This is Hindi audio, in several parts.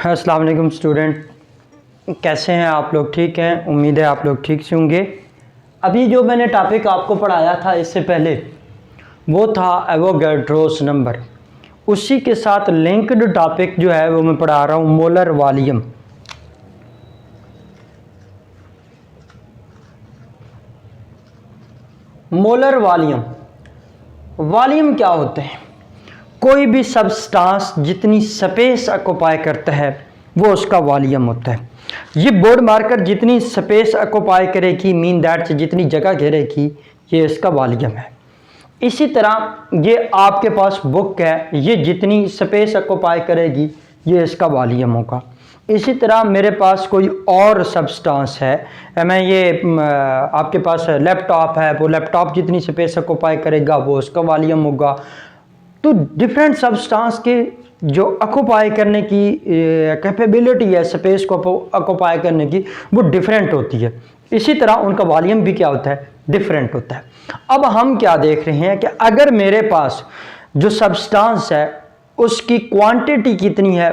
अस्सलाम वालेकुम स्टूडेंट, कैसे हैं आप लोग? ठीक हैं, उम्मीद है आप लोग ठीक से होंगे। अभी जो मैंने टॉपिक आपको पढ़ाया था इससे पहले वो था एवोगैड्रोस नंबर। उसी के साथ लिंक्ड टॉपिक जो है वो मैं पढ़ा रहा हूँ molar volume. Molar volume, volume क्या होते हैं? कोई भी सब्सटेंस जितनी स्पेस ऑक्युपाई करता है वो उसका वॉल्यूम होता है। ये बोर्ड मार्कर जितनी स्पेस ऑक्युपाई करेगी मीन दैट जितनी जगह घेरेगी ये इसका वॉल्यूम है। इसी तरह ये आपके पास बुक है, ये जितनी स्पेस ऑक्युपाई करेगी ये इसका वॉल्यूम होगा। इसी तरह मेरे पास कोई और सब्सटेंस है, मैं ये आपके पास लैपटॉप है, वो लैपटॉप जितनी स्पेस ऑक्युपाई करेगा वो उसका वॉल्यूम होगा। तो डिफरेंट सब्सटेंस के जो ऑक्युपाई करने की कैपेबिलिटी है स्पेस को ऑक्युपाई करने की वो डिफरेंट होती है। इसी तरह उनका वॉल्यूम भी क्या होता है? डिफरेंट होता है। अब हम क्या देख रहे हैं कि अगर मेरे पास जो सब्सटेंस है उसकी क्वांटिटी कितनी है?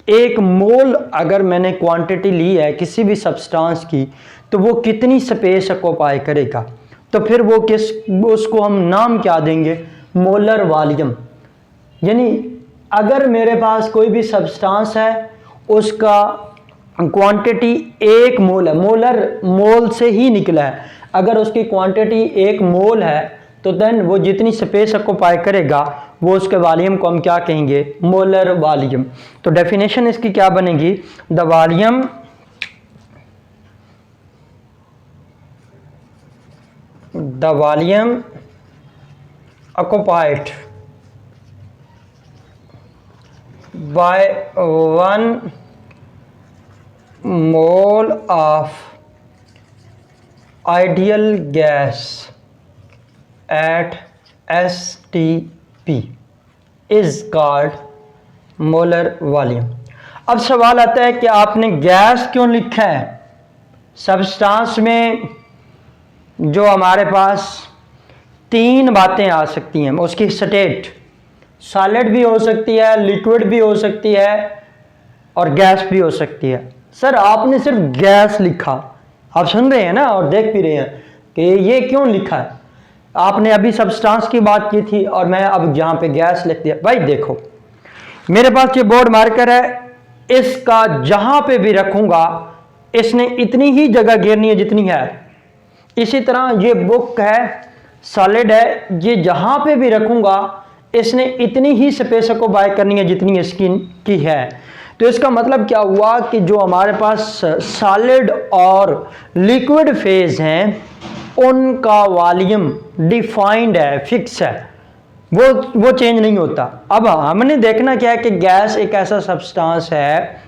एक मोल अगर मैंने क्वांटिटी ली है किसी भी सब्सटेंस की तो वो कितनी स्पेस ऑक्युपाई करेगा, तो फिर वो उसको हम नाम क्या देंगे? Molar volume. यानी अगर मेरे पास कोई भी सब्सटेंस है उसका क्वांटिटी एक मोल है, मोल से ही निकला है, अगर उसकी क्वांटिटी एक मोल है तो देन वो जितनी स्पेस ऑक्युपाई करेगा वो उसके वॉल्यूम को हम क्या कहेंगे? Molar volume. तो डेफिनेशन इसकी क्या बनेगी? The volume occupied by 1 mole of ideal gas at STP is called molar volume। अब सवाल आता है कि आपने गैस क्यों लिखा है? सब्सटेंस में जो हमारे पास तीन बातें आ सकती हैं, उसकी स्टेट सॉलिड भी हो सकती है, लिक्विड भी हो सकती है और गैस भी हो सकती है। सर आपने सिर्फ गैस लिखा, आप सुन रहे हैं ना और देख भी रहे हैं कि ये क्यों लिखा है? आपने अभी सब्सटेंस की बात की थी और मैं अब यहाँ पे गैस लिख दिया। भाई देखो मेरे पास ये बोर्ड मार्कर है, इसका जहां पे भी रखूंगा इसने इतनी ही जगह घेरनी है जितनी है। इसी तरह ये बुक है, सॉलिड है, ये जहां पे भी रखूंगा इसने इतनी ही स्पेस को बाय करनी है जितनी इसकी की है। तो इसका मतलब क्या हुआ कि जो हमारे पास सॉलिड और लिक्विड फेज हैं उनका वॉल्यूम डिफाइंड है, फिक्स है, वो चेंज नहीं होता। अब हमने देखना क्या है कि गैस एक ऐसा सब्सटेंस है,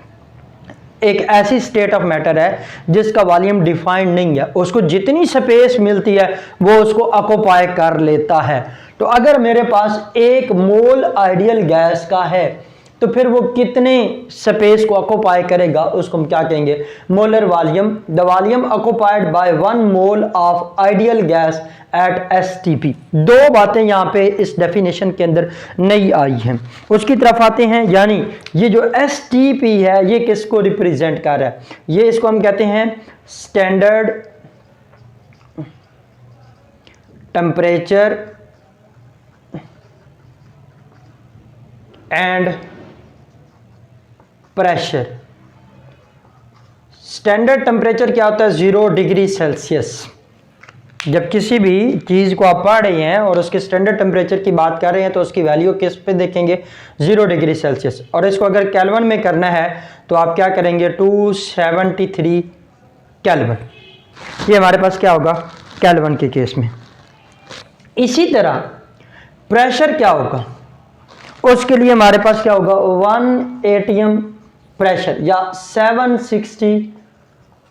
एक ऐसी स्टेट ऑफ मैटर है जिसका वॉल्यूम डिफाइंड नहीं है, उसको जितनी स्पेस मिलती है वो उसको ऑक्युपाई कर लेता है। तो अगर मेरे पास एक मोल आइडियल गैस का है तो फिर वो कितने स्पेस को ऑक्युपाई करेगा उसको हम क्या कहेंगे? Molar volume. The volume occupied by 1 mole of ideal gas at STP। दो बातें यहाँ पे इस डेफिनेशन के अंदर नई आई हैं, उसकी तरफ आते हैं। यानी ये जो STP है ये किसको रिप्रेजेंट कर रहा है? ये इसको हम कहते हैं standard temperature and pressure. Standard temperature क्या होता है? 0 डिग्री सेल्सियस। जब किसी भी चीज़ को आप पढ़ रहे हैं और उसके स्टैंडर्ड टेम्परेचर की बात कर रहे हैं तो उसकी वैल्यू किस पे देखेंगे? 0 डिग्री सेल्सियस। और इसको अगर केल्विन में करना है तो आप क्या करेंगे? 273 केल्विन। ये हमारे पास क्या होगा केल्विन के केस में। इसी तरह प्रेशर क्या होगा? उसके लिए हमारे पास क्या होगा? 1 atm प्रेशर या 760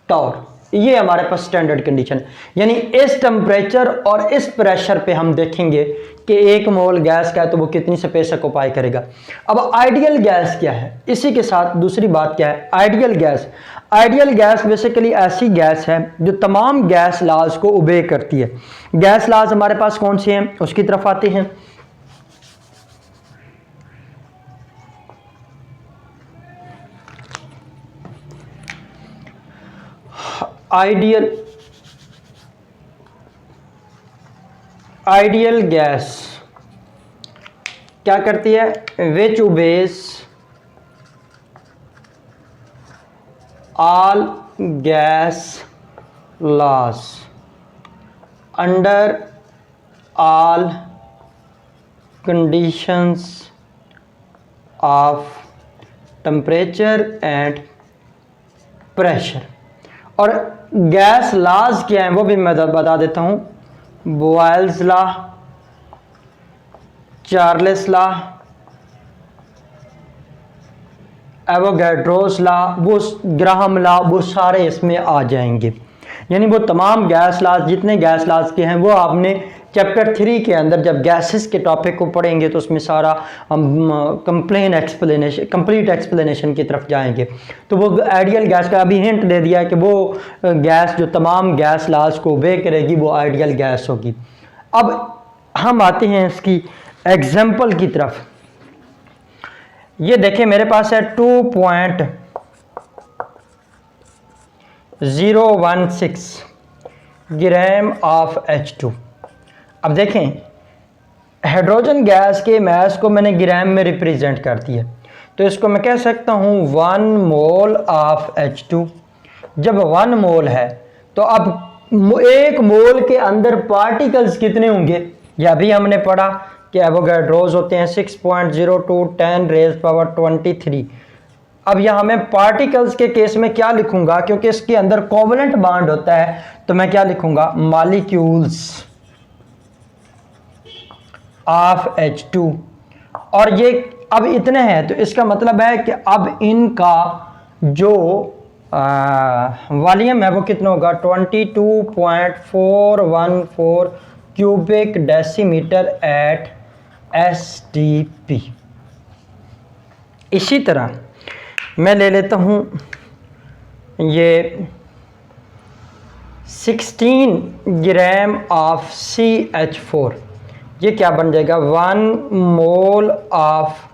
टॉर। ये हमारे पास स्टैंडर्ड कंडीशन। यानी इस टेम्परेचर और इस प्रेशर पे हम देखेंगे कि एक मोल गैस का है तो वो कितनी स्पेस ऑक्युपाई करेगा। अब आइडियल गैस क्या है? इसी के साथ दूसरी बात क्या है? आइडियल गैस बेसिकली ऐसी गैस है जो तमाम गैस लॉज को ओबे करती है। गैस लॉज हमारे पास कौन से हैं उसकी तरफ आते हैं। आइडियल गैस क्या करती है? विच obeys all gas laws under all conditions of temperature and pressure। और गैस लॉज क्या है वो भी मैं बता देता हूँ। Boyle's law, Charles law, Avogadro's law, वो ग्राहम लॉ, वो सारे इसमें आ जाएंगे। यानी वो तमाम गैस लॉज, जितने गैस लॉज के हैं वो आपने चैप्टर 3 के अंदर जब गैसेस के टॉपिक को पढ़ेंगे तो उसमें सारा हम कंप्लीट एक्सप्लेनेशन की तरफ जाएंगे। तो वो आइडियल गैस का अभी हिंट दे दिया है कि वो गैस जो तमाम गैस लॉज को ओबे करेगी वो आइडियल गैस होगी। अब हम आते हैं इसकी एग्जाम्पल की तरफ। ये देखें मेरे पास है 2.016 ग्राम ऑफ H2। अब देखें हाइड्रोजन गैस के मास को मैंने ग्राम में रिप्रेजेंट कर दिया, तो इसको मैं कह सकता हूँ 1 मोल ऑफ H2। जब 1 मोल है तो अब 1 मोल के अंदर पार्टिकल्स कितने होंगे? यह भी हमने पढ़ा कि एवोगैड्रोस होते हैं 6.02 10⁻23। अब यहाँ मैं पार्टिकल्स के केस में क्या लिखूंगा, क्योंकि इसके अंदर कोवलेंट बॉन्ड होता है, तो मैं क्या लिखूंगा? Molecules of H2। और ये अब इतने हैं तो इसका मतलब है कि अब इनका जो वॉल्यूम है वो कितना होगा? 22.414 क्यूबिक डेसीमीटर एट STP। इसी तरह मैं ले लेता हूँ ये 16 ग्राम ऑफ CH4। ये क्या बन जाएगा? 1 मोल ऑफ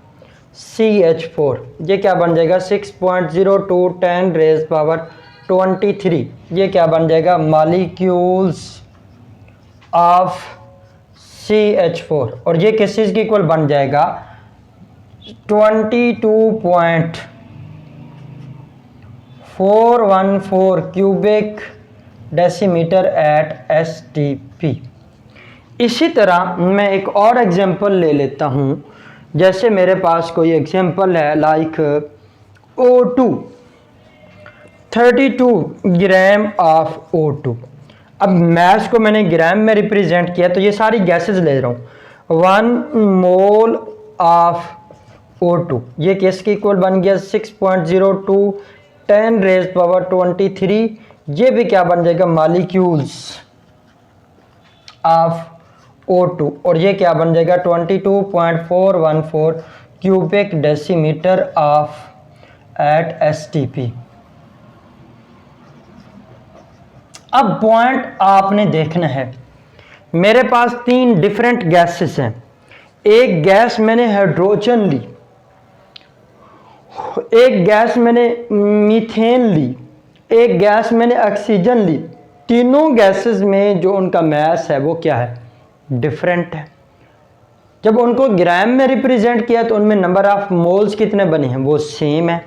CH4। ये क्या बन जाएगा? 6.02 10⁻23। ये क्या बन जाएगा? Molecules of CH4। और ये किस चीज़ की इक्वल बन जाएगा? 22.414 क्यूबिक डेसीमीटर एट STP। इसी तरह मैं एक और एग्जांपल ले लेता हूँ। जैसे मेरे पास कोई एग्जांपल है like O2, 32 gram of O2। अब मैस को मैंने ग्राम में रिप्रेजेंट किया तो ये सारी गैसेस ले रहा हूँ। 1 मोल ऑफ O2 ये किसके इक्वल बन गया? 6.02 10⁻23। ये भी क्या बन जाएगा? Molecules of O2। और ये क्या बन जाएगा? 22.414 cubic decimeter of at STP। अब पॉइंट आपने देखना है, मेरे पास 3 डिफरेंट गैसेस हैं। एक गैस मैंने हाइड्रोजन ली, एक गैस मैंने मीथेन ली, एक गैस मैंने ऑक्सीजन ली। तीनों गैसेस में जो उनका मास है वो क्या है? डिफरेंट है। जब उनको ग्राम में रिप्रेजेंट किया तो उनमें नंबर ऑफ मोल्स कितने बने हैं? वो सेम है।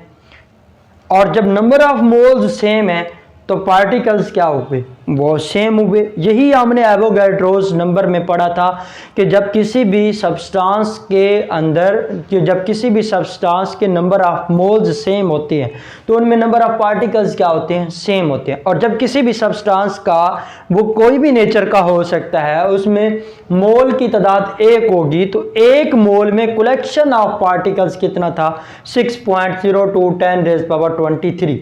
और जब नंबर ऑफ मोल्स सेम है तो पार्टिकल्स क्या हुए? वो सेम हुए। यही हमने एवोगैड्रोस नंबर में पढ़ा था कि जब किसी भी सब्सटेंस के अंदर जब किसी भी सब्सटेंस के नंबर ऑफ मोल्स सेम होते हैं तो उनमें नंबर ऑफ पार्टिकल्स क्या होते हैं? सेम होते हैं। और जब किसी भी सब्सटेंस का वो कोई भी नेचर का हो सकता है उसमें मोल की तादाद 1 होगी तो 1 मोल में कलेक्शन ऑफ पार्टिकल्स कितना था? 6.02 10⁻23।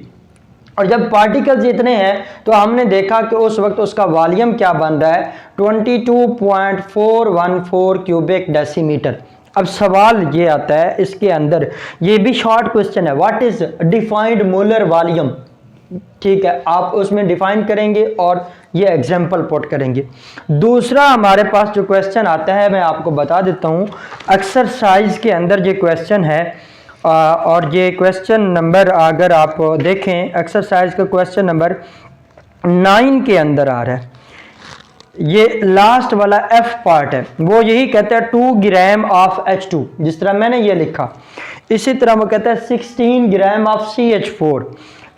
और जब पार्टिकल्स इतने हैं तो हमने देखा कि उस वक्त उसका वॉल्यूम क्या बन रहा है? 22.414 क्यूबिक डेसीमीटर। अब सवाल ये आता है इसके अंदर, ये भी शॉर्ट क्वेश्चन है, what is defined molar volume? ठीक है, आप उसमें डिफाइन करेंगे और ये एग्जाम्पल पुट करेंगे। दूसरा हमारे पास जो क्वेश्चन आता है मैं आपको बता देता हूँ। एक्सरसाइज के अंदर ये क्वेश्चन है और ये क्वेश्चन नंबर अगर आप देखें एक्सरसाइज का क्वेश्चन नंबर 9 के अंदर आ रहा है, ये लास्ट वाला एफ पार्ट है, वो यही कहता है 2 ग्राम ऑफ H2, जिस तरह मैंने ये लिखा। इसी तरह वो कहता है 16 ग्राम ऑफ CH4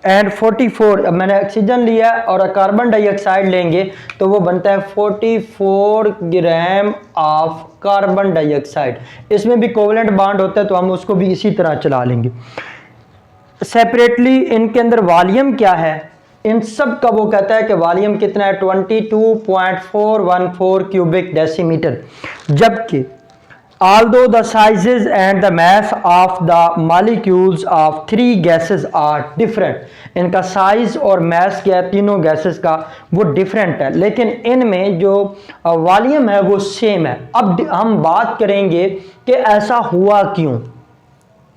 एंड 44, अब मैंने ऑक्सीजन लिया और कार्बन डाइऑक्साइड लेंगे तो वो बनता है 44 ग्राम ऑफ कार्बन डाइऑक्साइड। इसमें भी कोवेलेंट बॉन्ड होता है तो हम उसको भी इसी तरह चला लेंगे। सेपरेटली इनके अंदर वॉल्यूम क्या है, इन सब का वो कहता है कि वॉल्यूम कितना है 22.414 क्यूबिक डेसीमीटर, जबकि although the sizes and the mass of the molecules of 3 gases are different, इनका साइज और मास क्या है तीनों गैसेस का वो डिफरेंट है, लेकिन इनमें जो वॉल्यूम है वो सेम है। अब हम बात करेंगे कि ऐसा हुआ क्यों,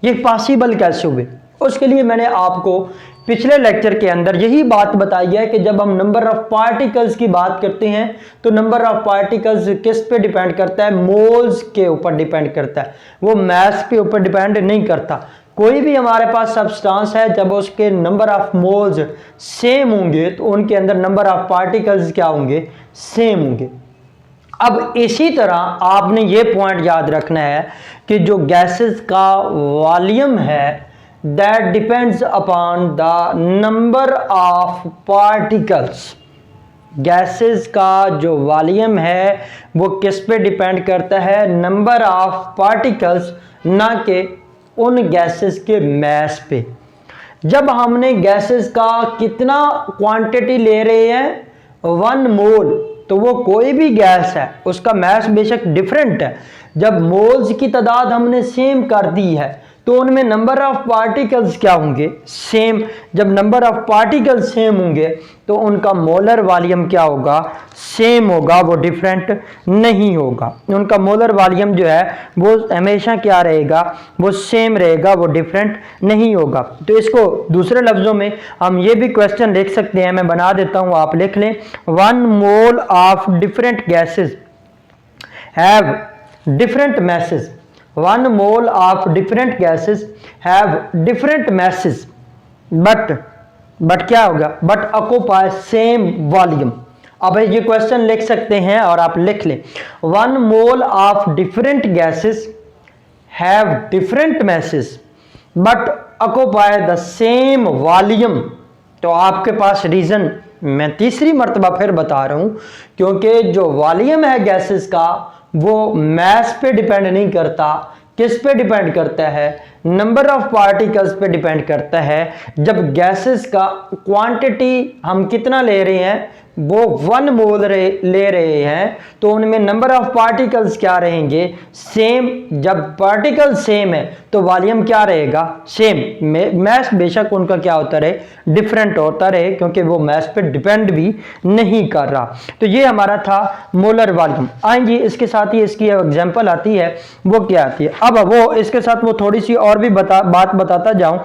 ये पॉसिबल कैसे हुए। उसके लिए मैंने आपको पिछले लेक्चर के अंदर यही बात बताई है कि जब हम नंबर ऑफ पार्टिकल्स की बात करते हैं तो नंबर ऑफ पार्टिकल्स किस पे डिपेंड करता है, मोल्स के ऊपर डिपेंड करता है, वो मास के ऊपर डिपेंड नहीं करता। कोई भी हमारे पास सब्सटेंस है जब उसके नंबर ऑफ मोल्स सेम होंगे तो उनके अंदर नंबर ऑफ पार्टिकल्स क्या होंगे, सेम होंगे। अब इसी तरह आपने ये पॉइंट याद रखना है कि जो गैसेस का वॉल्यूम है that depends upon the number of particles, gases का जो वॉल्यूम है वो किस पे डिपेंड करता है, नंबर ऑफ पार्टिकल्स, ना कि उन गैसेस के मास पे। जब हमने गैसेस का कितना क्वांटिटी ले रहे हैं 1 मोल, तो वो कोई भी गैस है उसका मास बेशक डिफरेंट है, जब मोल्स की तादाद हमने सेम कर दी है तो उनमें नंबर ऑफ पार्टिकल्स क्या होंगे, सेम। जब नंबर ऑफ पार्टिकल्स सेम होंगे तो उनका मोलर वॉल्यूम क्या होगा, सेम होगा, वो डिफरेंट नहीं होगा। उनका मोलर वॉल्यूम जो है वो हमेशा क्या रहेगा, वो सेम रहेगा, वो डिफरेंट नहीं होगा। तो इसको दूसरे लफ्ज़ों में हम ये भी क्वेश्चन लिख सकते हैं, मैं बना देता हूँ, आप लिख लें। 1 mole of different gases have different masses, 1 mole of different gases have different masses but क्या होगा, but occupy same volume। अब ये क्वेश्चन लिख सकते हैं और आप लिख लें 1 mole of different gases have different masses but occupy the same volume। तो आपके पास रीजन मैं तीसरी मर्तबा फिर बता रहा हूं, क्योंकि जो वॉल्यूम है गैसेस का वो मास पे डिपेंड नहीं करता, किस पे डिपेंड करता है, नंबर ऑफ पार्टिकल्स पे डिपेंड करता है। जब गैसेस का क्वांटिटी हम कितना ले रहे हैं, वो 1 मोल ले रहे हैं, तो उनमें नंबर ऑफ पार्टिकल्स क्या रहेंगे, सेम। जब पार्टिकल सेम है तो वॉल्यूम क्या रहेगा, सेम। मास बेशक उनका क्या होता रहे, डिफरेंट होता रहे, क्योंकि वो मास पे डिपेंड भी नहीं कर रहा। तो ये हमारा था मोलर वॉल्यूम। आएंगे इसके साथ ही इसकी एग्जांपल आती है, वो क्या आती है। अब वो इसके साथ वो थोड़ी सी और भी बात बताता जाऊं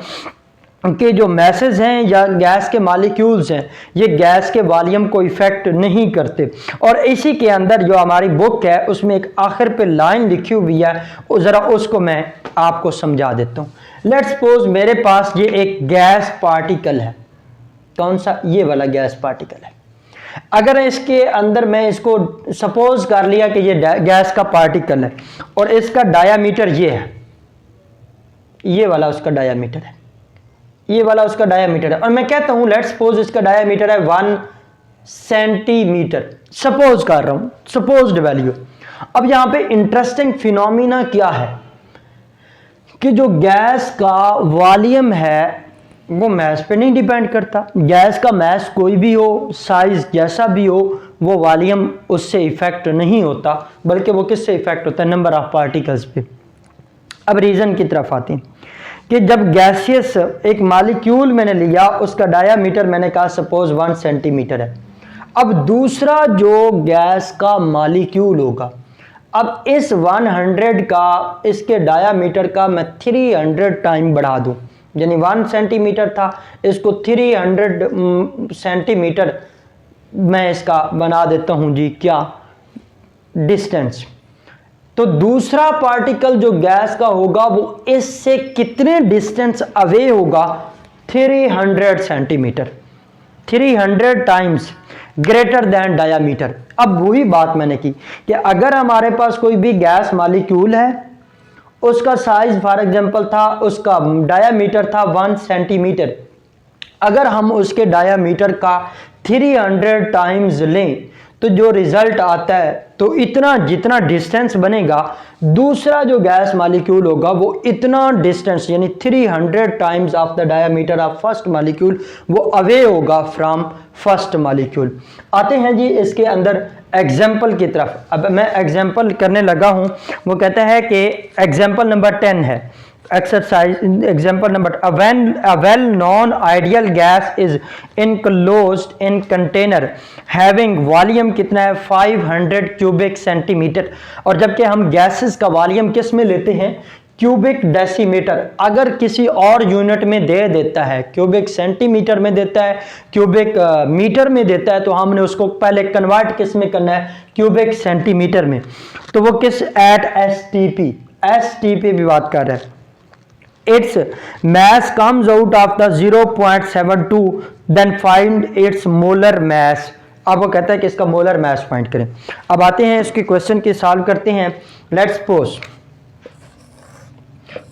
कि जो मैसेज हैं या गैस के मॉलिक्यूल्स हैं ये गैस के वॉल्यूम को इफेक्ट नहीं करते। और इसी के अंदर जो हमारी बुक है उसमें एक आखिर पे लाइन लिखी हुई है, ज़रा उसको मैं आपको समझा देता हूँ। लेट्स सपोज मेरे पास ये एक गैस पार्टिकल है, कौन सा, ये वाला गैस पार्टिकल है। अगर इसके अंदर मैं इसको सपोज कर लिया कि ये गैस का पार्टिकल है और इसका डायामीटर ये है, ये वाला उसका डायामीटर है, ये वाला उसका डायामीटर है, और मैं कहता हूं लेट्स सपोज इसका डायामीटर है 1 सेंटीमीटर, सपोज कर रहा हूं, सपोज्ड वैल्यू। अब यहां पे इंटरेस्टिंग फिनोमिना क्या है कि जो गैस का वॉल्यूम है वो मास पे नहीं डिपेंड करता। गैस का मास कोई भी हो, साइज जैसा भी हो, वो वॉल्यूम उससे इफेक्ट नहीं होता, बल्कि वो किससे इफेक्ट होता है, नंबर ऑफ पार्टिकल्स पे। अब रीजन की तरफ आते हैं कि जब गैसियस एक मॉलिक्यूल मैंने लिया, उसका डायामीटर मैंने कहा सपोज 1 सेंटीमीटर है। अब दूसरा जो गैस का मॉलिक्यूल होगा, अब इस 100 का, इसके डायामीटर का मैं 300 टाइम बढ़ा दूं, यानी 1 सेंटीमीटर था, इसको 300 सेंटीमीटर मैं इसका बना देता हूं जी, क्या, डिस्टेंस। तो दूसरा पार्टिकल जो गैस का होगा वो इससे कितने डिस्टेंस अवे होगा, 300 centimetre. 300 times greater than diameter. अब वही बात मैंने की कि अगर हमारे पास कोई भी गैस मॉलिक्यूल है, उसका साइज फॉर एग्जांपल था, उसका डायामीटर था 1 सेंटीमीटर, अगर हम उसके डायामीटर का 300 टाइम्स लें तो जो रिजल्ट आता है, तो इतना जितना डिस्टेंस बनेगा, दूसरा जो गैस मॉलिक्यूल होगा वो इतना डिस्टेंस यानी 300 times of the diameter of first molecule वो अवे होगा फ्रॉम फर्स्ट मॉलिक्यूल। आते हैं जी इसके अंदर एग्जाम्पल की तरफ। अब मैं एग्जाम्पल करने लगा हूं। वो कहता है कि एग्जाम्पल नंबर 10 है, exercise example number, a well known ideal gas is enclosed in container having volume कितना है 500 क्यूबिक सेंटीमीटर। और जबकि हम गैसेस का वॉल्यूम किस में लेते हैं, क्यूबिक डेसीमीटर। अगर किसी और यूनिट में दे देता है, क्यूबिक सेंटीमीटर में देता है, क्यूबिक मीटर में देता है, तो हमने उसको पहले कन्वर्ट किस में करना है, क्यूबिक सेंटीमीटर में। तो वो किस एट एसटीपी भी बात कर रहा है। its mass comes out of the 0.72, then find its molar mass। अब वो कहता है कि इसका मोलर मास फाइंड करें। अब आते हैं इसकी क्वेश्चन की सॉल्व करते हैं। लेट्स सपोज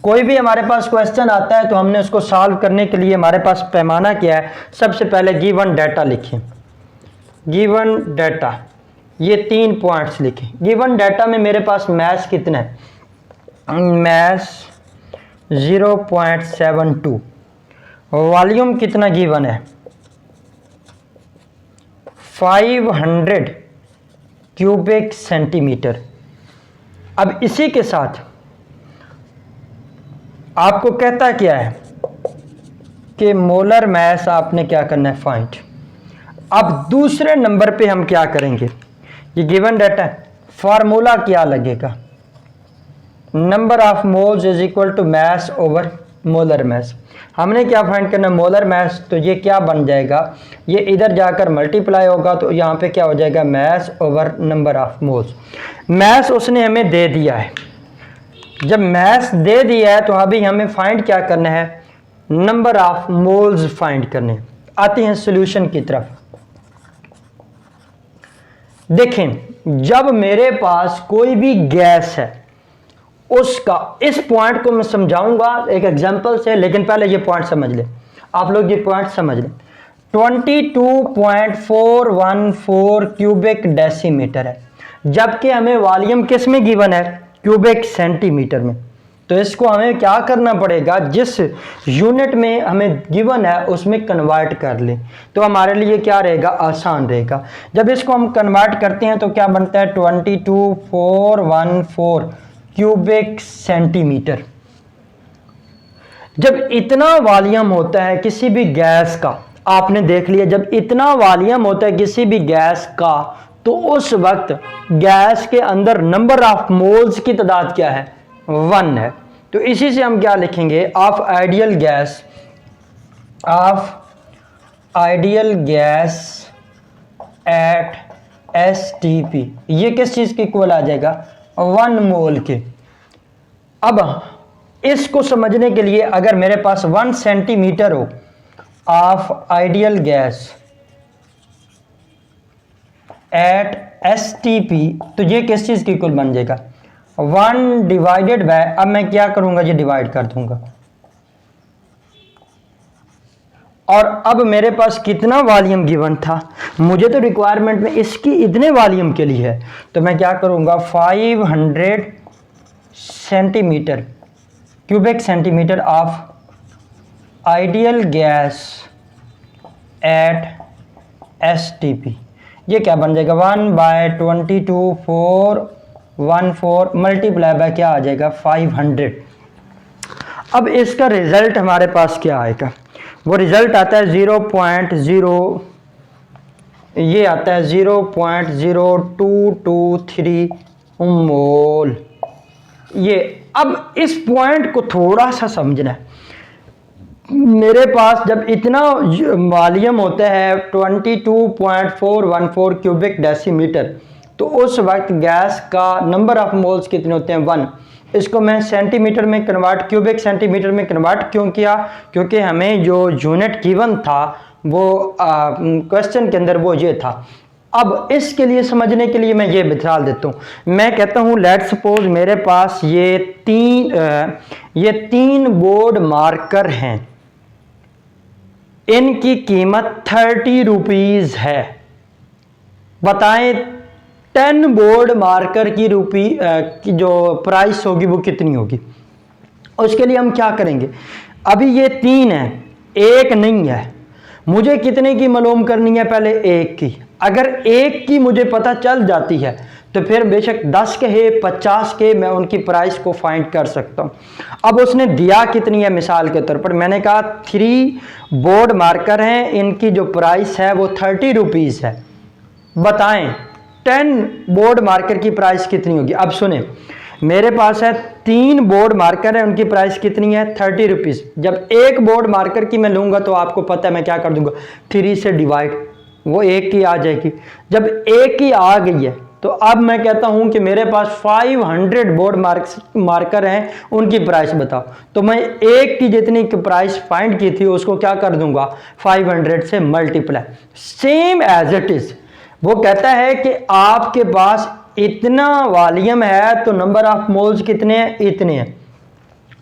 कोई भी हमारे पास क्वेश्चन आता है तो हमने उसको सॉल्व करने के लिए हमारे पास पैमाना क्या है, सबसे पहले गिवन डाटा लिखें। गिवन डाटा, ये 3 पॉइंट्स लिखें। गिवन डाटा में मेरे पास मास कितना है, मास 0.72, वॉल्यूम कितना गिवन है 500 क्यूबिक सेंटीमीटर। अब इसी के साथ आपको कहता क्या है कि मोलर मास आपने क्या करना है फाइंड। अब दूसरे नंबर पे हम क्या करेंगे, ये गिवन डाटा फार्मूला क्या लगेगा, number of moles is equal to mass over molar mass. हमने क्या फाइंड करना है, मोलर मास। तो ये क्या बन जाएगा, ये इधर जाकर मल्टीप्लाई होगा, तो यहाँ पे क्या हो जाएगा, mass over number of moles. Mass उसने हमें दे दिया है, जब मास दे दिया है तो अभी हमें फाइंड क्या करना है, नंबर ऑफ मोल्स फाइंड करने। आते हैं सॉल्यूशन की तरफ। देखें, जब मेरे पास कोई भी गैस है, उसका इस पॉइंट को मैं समझाऊंगा एक एग्जांपल से, लेकिन पहले ये पॉइंट समझ ले, आप लोग ये पॉइंट समझ लें। 22.414 क्यूबिक डेसीमीटर है, जबकि हमें वॉल्यूम किस में गिवन है, क्यूबिक सेंटीमीटर में। तो इसको हमें क्या करना पड़ेगा, जिस यूनिट में हमें गिवन है उसमें कन्वर्ट कर लें, तो हमारे लिए क्या रहेगा, आसान रहेगा। जब इसको हम कन्वर्ट करते हैं तो क्या बनता है 22.414 क्यूबिक सेंटीमीटर। जब इतना वॉल्यूम होता है किसी भी गैस का, आपने देख लिया, जब इतना वॉल्यूम होता है किसी भी गैस का, तो उस वक्त गैस के अंदर नंबर ऑफ मोल्स की तादाद क्या है, 1 है। तो इसी से हम क्या लिखेंगे, of ideal gas at STP. ये किस चीज के इक्वल आ जाएगा, 1 मोल के। अब इसको समझने के लिए अगर मेरे पास 1 सेंटीमीटर हो of ideal gas at STP, तो ये किस चीज की इक्वल बन जाएगा, 1 डिवाइडेड बाय, अब मैं क्या करूंगा, ये डिवाइड कर दूंगा। और अब मेरे पास कितना वॉल्यूम गिवन था, मुझे तो रिक्वायरमेंट में इसकी इतने वॉल्यूम के लिए है, तो मैं क्या करूंगा 500 centimetre cubic centimetre of ideal gas at STP. ये क्या बन जाएगा, 1/22.414 मल्टीप्लाई बाय क्या आ जाएगा 500। अब इसका रिजल्ट हमारे पास क्या आएगा, वो रिजल्ट आता है 0.0, ये आता है 0.0223 मोल। ये अब इस पॉइंट को थोड़ा सा समझना है। मेरे पास जब इतना वॉल्यूम होता है 22.414 क्यूबिक डेसीमीटर, तो उस वक्त गैस का नंबर ऑफ मोल्स कितने होते हैं, 1। इसको मैं सेंटीमीटर में कन्वर्ट, क्यूबिक सेंटीमीटर में कन्वर्ट क्यों किया, क्योंकि हमें जो यूनिट गिवन था वो क्वेश्चन के अंदर वो ये था। अब इसके लिए समझने के लिए मैं ये मिसाल देता हूँ। मैं कहता हूँ लेट्स सपोज मेरे पास ये तीन बोर्ड मार्कर हैं, इनकी कीमत 30 रुपीज़ है। बताएं 10 बोर्ड मार्कर की की जो प्राइस होगी वो कितनी होगी। उसके लिए हम क्या करेंगे, अभी ये 3 है, एक नहीं है, मुझे कितने की मालूम करनी है, पहले एक की। अगर एक की मुझे पता चल जाती है तो फिर बेशक 10 के है 50 के मैं उनकी प्राइस को फाइंड कर सकता हूँ। अब उसने दिया कितनी है, मिसाल के तौर पर मैंने कहा 3 बोर्ड मार्कर हैं, इनकी जो प्राइस है वो 30 रुपीज़ है। बताएं 10 बोर्ड मार्कर की प्राइस कितनी होगी। अब सुने, मेरे पास है 3 बोर्ड मार्कर है, उनकी प्राइस कितनी है 30 रुपीज़। जब एक बोर्ड मार्कर की मैं लूँगा तो आपको पता है मैं क्या कर दूंगा, 3 से डिवाइड, वो एक की आ जाएगी। जब एक की आ गई है तो अब मैं कहता हूं कि मेरे पास 500 बोर्ड मार्कर हैं, उनकी प्राइस बताओ। तो मैं एक की जितनी प्राइस फाइंड की थी उसको क्या कर दूंगा, 500 से multiply. Same as it is वो कहता है कि आपके पास इतना वॉल्यूम है तो नंबर ऑफ मोल्स कितने हैं, इतने हैं।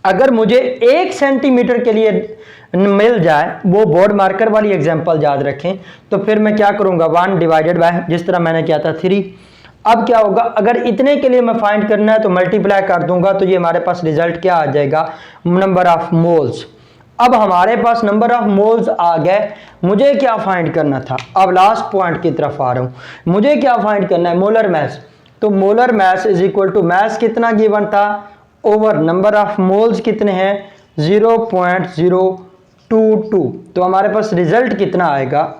अगर मुझे 1 सेंटीमीटर के लिए मिल जाए, वो बोर्ड मार्कर वाली एग्जांपल याद रखें, तो फिर मैं क्या करूंगा 1 डिवाइडेड बाय, जिस तरह मैंने किया था 3। अब क्या होगा, अगर इतने के लिए मैं फाइंड करना है तो मल्टीप्लाई कर दूंगा, तो ये हमारे पास रिजल्ट क्या आ जाएगा, नंबर ऑफ मोल्स। अब हमारे पास नंबर ऑफ मोल्स आ गए, मुझे क्या फाइंड करना था। अब लास्ट पॉइंट की तरफ आ रहा हूं, मुझे क्या फाइंड करना है, मोलर मास। तो molar mass is equal to mass कितना गिवन था ओवर नंबर ऑफ मोल्स कितने हैं 0.022। तो हमारे पास रिजल्ट कितना आएगा,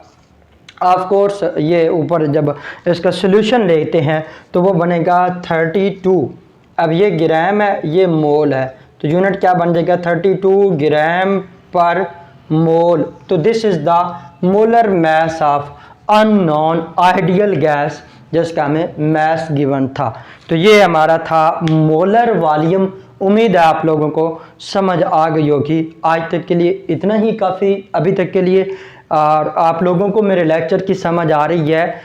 ऑफ कोर्स ये ऊपर जब इसका सोल्यूशन लेते हैं तो वो बनेगा 32। अब ये ग्राम है, ये मोल है, तो यूनिट क्या बन जाएगा 32 ग्राम पर मोल। तो this is the molar mass of unknown ideal gas जिसका हमें मास गिवन था। तो ये हमारा था मोलर वॉल्यूम। उम्मीद है आप लोगों को समझ आ गई होगी। आज तक के लिए इतना ही काफ़ी अभी तक के लिए। और आप लोगों को मेरे लेक्चर की समझ आ रही है।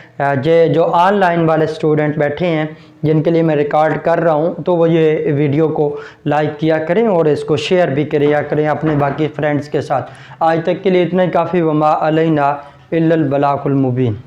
जो ऑनलाइन वाले स्टूडेंट बैठे हैं जिनके लिए मैं रिकॉर्ड कर रहा हूं, तो वो ये वीडियो को लाइक किया करें और इसको शेयर भी करें अपने बाकी फ्रेंड्स के साथ। आज तक के लिए इतना ही काफ़ी। वमा अलैना इल्लल बलागुल मुबीन।